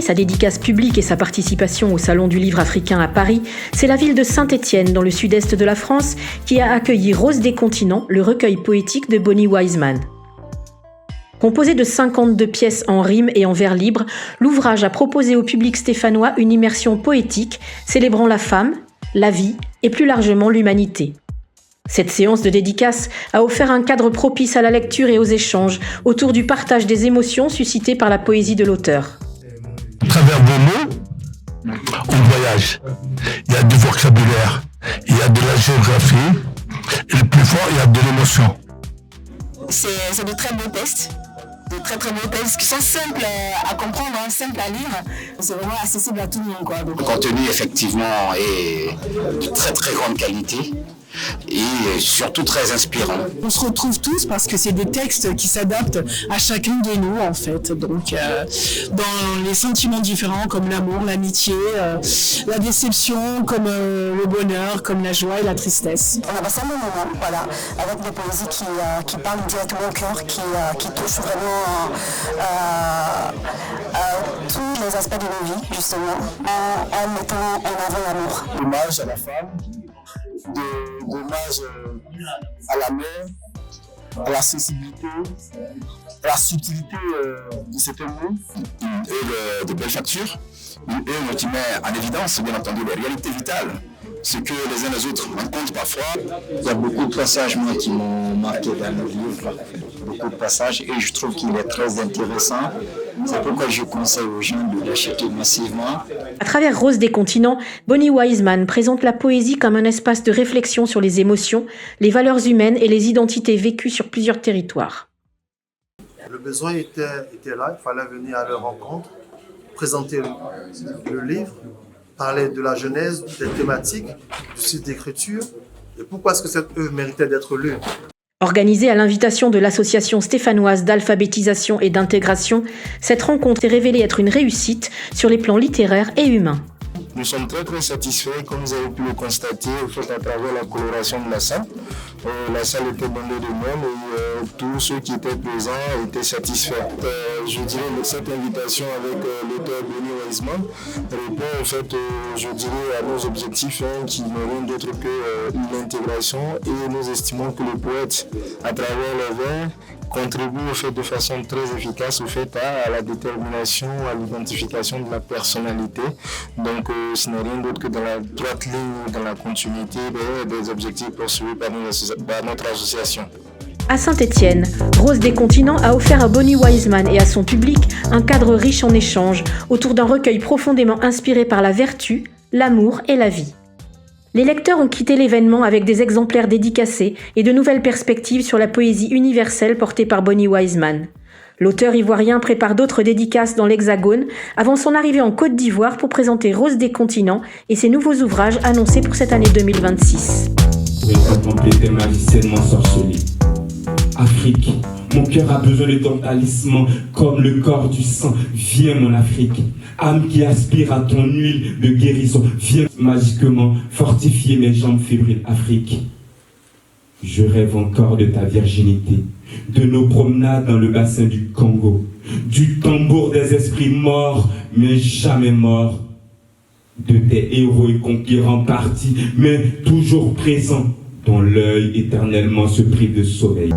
sa dédicace publique et sa participation au Salon du Livre africain à Paris, c'est la ville de Saint-Étienne, dans le sud-est de la France, qui a accueilli Rose des continents, le recueil poétique de Bonnie Wiseman. Composé de 52 pièces en rime et en vers libre, l'ouvrage a proposé au public stéphanois une immersion poétique célébrant la femme, la vie et plus largement l'humanité. Cette séance de dédicace a offert un cadre propice à la lecture et aux échanges autour du partage des émotions suscitées par la poésie de l'auteur. À travers vos mots, on voyage. Il y a du vocabulaire, il y a de la géographie, et le plus fort, il y a de l'émotion. C'est de très beaux textes. De très beaux textes qui sont simples à comprendre, simples à lire. C'est vraiment accessible à tout le monde, quoi. Donc, le contenu, effectivement, est de très grande qualité et surtout très inspirant. On se retrouve tous parce que c'est des textes qui s'adaptent à chacun de nous, en fait. Donc, dans les sentiments différents comme l'amour, l'amitié, la déception, comme le bonheur, comme la joie et la tristesse. On a passé un bon moment, voilà, avec des poésies qui parlent directement au cœur, qui touchent vraiment tous les aspects de nos vies, justement, en mettant en avant l'amour. Hommage à la femme, hommage à la mère, à la sensibilité, à la subtilité de cet amour. Une œuvre de belle facture, une œuvre qui met en évidence, bien entendu, les réalités vitales, ce que les uns les autres rencontrent parfois. Il y a beaucoup de passages moi, qui m'ont marqué dans le livre, beaucoup de passages, et je trouve qu'il est très intéressant. C'est pourquoi je conseille aux gens de l'acheter massivement. À travers Rose des continents, Bonnie Wiseman présente la poésie comme un espace de réflexion sur les émotions, les valeurs humaines et les identités vécues sur plusieurs territoires. Le besoin était là, il fallait venir à leur rencontre, présenter le livre, parler de la genèse, des thématiques, du site d'écriture, et pourquoi est-ce que cette œuvre méritait d'être lue. Organisée à l'invitation de l'association stéphanoise d'alphabétisation et d'intégration, cette rencontre s'est révélée être une réussite sur les plans littéraires et humains. Nous sommes très satisfaits, comme vous avez pu le constater, à travers la coloration de la salle. La salle était bondée de monde et tous ceux qui étaient présents étaient satisfaits. Je dirais que cette invitation avec l'auteur Bonnie Wiseman répond en fait, je dirais, à nos objectifs qui n'ont rien d'autre que l'intégration, et nous estimons que le poète, à travers le vers, contribue au fait de façon très efficace au fait à la détermination, à l'identification de la personnalité. Donc ce n'est rien d'autre que dans la droite ligne, dans la continuité des objectifs poursuivis par notre association. À Saint-Étienne, Rose des continents a offert à Bonnie Wiseman et à son public un cadre riche en échanges autour d'un recueil profondément inspiré par la vertu, l'amour et la vie. Les lecteurs ont quitté l'événement avec des exemplaires dédicacés et de nouvelles perspectives sur la poésie universelle portée par Bonnie Wiseman. L'auteur ivoirien prépare d'autres dédicaces dans l'Hexagone avant son arrivée en Côte d'Ivoire pour présenter Rose des continents et ses nouveaux ouvrages annoncés pour cette année 2026. Oui, contempler tes magiciennement sorcelés. Afrique, mon cœur a besoin de ton talisman, comme le corps du sang. Viens mon Afrique, âme qui aspire à ton huile de guérison. Viens magiquement fortifier mes jambes fébriles. Afrique, je rêve encore de ta virginité, de nos promenades dans le bassin du Congo, du tambour des esprits morts, mais jamais morts, de tes héros et conquérants partis, mais toujours présents, dont l'œil éternellement se prive de sommeil.